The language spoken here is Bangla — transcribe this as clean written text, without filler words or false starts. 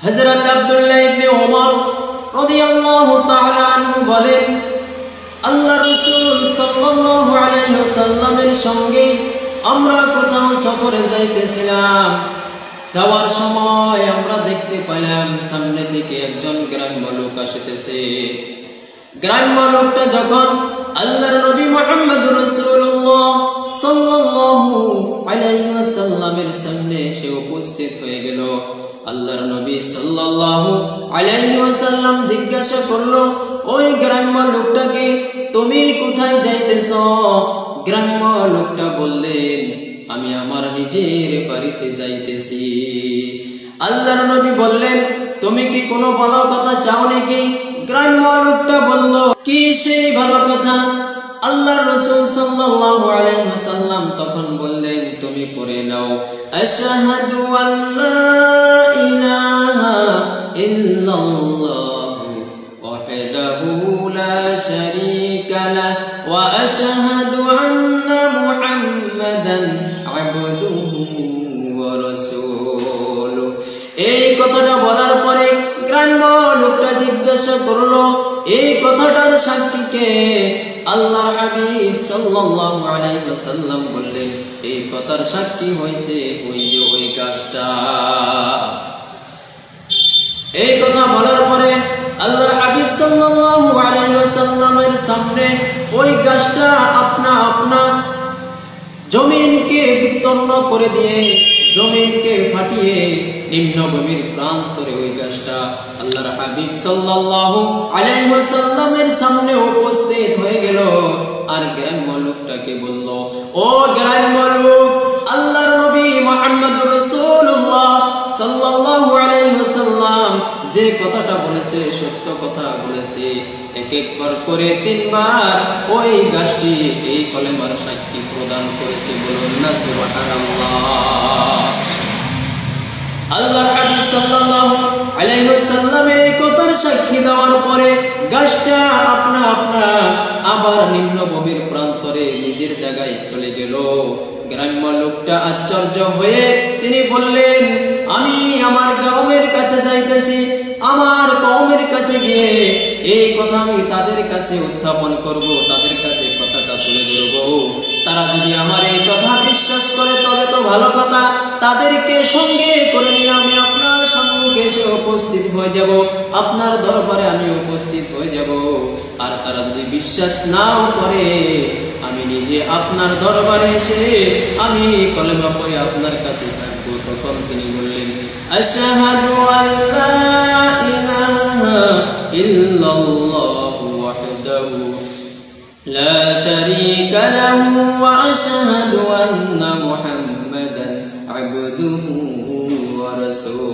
হযরত আব্দুল্লাহ ইবনে ওমর রাদিয়াল্লাহু তাআলা আনহু বলেন, আল্লাহ রাসূল সাল্লাল্লাহু আলাইহি ওয়াসাল্লামের সঙ্গে আমরা কোথাও সফরে যাইতেছিলাম। যাওয়ার সময় আমরা দেখতে পেলাম সামনে থেকে একজন গ্রাম্য লোক আসতেছে। গ্রাম্য লোকটা যখন আল্লাহর নবী মুহাম্মদুর রাসূলুল্লাহ সাল্লাল্লাহু আলাইহি ওয়াসাল্লামের সামনে এসে উপস্থিত হয়ে গেল, আল্লাহর নবী সাল্লাল্লাহু আলাইহি ওয়াসাল্লাম জিজ্ঞাসা করলো, ওই গ্রাম্য লোকটাকে, তুমি কোথায় যাইতেছো? গ্রাম্য লোকটা বললেন, আমি আমার নিজের বাড়িতে যাইতেছি। আল্লাহর নবী বললেন, তুমি কি কোনো ভালো কথা চাও নাকি? গ্রাম্য লোকটা বলল, কি সেই ভালো কথা? আল্লাহর রাসূল সাল্লাল্লাহু আলাইহি ওয়াসাল্লাম তখন বললেন, তুমি পড়ে নাও, আশহাদু আল্লা ইলাহা ইল্লাল্লাহু ওয়াহদাহু লা শারীকা লাহু ওয়া আশহাদু আন্না মুহাম্মাদান আবদুহু ওয়া রাসূলুহু। এই কথাটা বলার পরে গ্রাম্য লোকটা জিজ্ঞাসা করলো, এই কথাটার সাক্ষী কে? আল্লাহর হাবিব সাল্লাল্লাহু আলাইহি ওয়াসাল্লাম বললেন, এই কথার সাক্ষী হয়েছে ওই যে ওই গাছটা। এই কথা বলার পরে আল্লাহর হাবিব সাল্লাল্লাহু আলাইহি ওয়াসাল্লামের সামনে ওই গাছটা আপনা আপনা জমিনকে বিতর্ণ করে দিয়ে, জমিনকে ফাটিয়ে নিম্নভূমির প্রান্তরে ওই গাছটা আল্লাহর হাবিব সাল্লাল্লাহু আলাইহি ওয়াসাল্লামের সামনে উপস্থিত হয়ে গেল। আর গ্রাম্য লোকটাকে বলল, ও গ্রাম্য লোক, আল্লাহর নবী মুহাম্মদুর রাসূলুল্লাহ সাল্লাল্লাহু আলাইহি ওয়াসাল্লাম যে কথাটা বলেছে সত্য কথা বলেছে। এক একবার করে 3 বার ওই গাছটি এই কলেমার সাক্ষী প্রদান করেছে। বলুন না সুবহানাল্লাহ। আল্লাহর হাবিব সাল্লাল্লাহু আলাইহি ওয়াসাল্লামের এই কথার সাক্ষী দেওয়ার পরে গাছটা আপনা আপনা আবার নিম্নভূমির প্রান্তরে নিজের জায়গায় চলে গেল। গ্রাম্য লোকটা আশ্চর্য হয়ে তিনি বললেন, আমি আমার কওমের কাছে যাইতেছি, আমার কওমের কাছে গিয়ে এই কথা আমি তাদের কাছে উত্থাপন করব, তাদের কাছে কথাটা তুলে ধরব। তারা যদি আমার এই কথা বিশ্বাস করে তবে তো ভালো কথা, তাদেরকে সঙ্গে করে নিয়ে আমি আপনার সম্মুখে এসে উপস্থিত হয়ে যাব, আপনার দরবারে আমি উপস্থিত হয়ে যাব। আর তারা যদি বিশ্বাস নাও করে আমি নিজে আপনার দরবারে এসে আমি কলেমা পড়ে আপনার কাছে থাকবো। তখন তিনি বললেন, আশহাদু আল্লা ইলাহা ইল্লাল্লাহু ওয়াহদাহু লা শারীকা লাহু ওয়া আশহাদু আন্না মুহাম্মাদান আবদুহু ওয়া রাসূলুহু।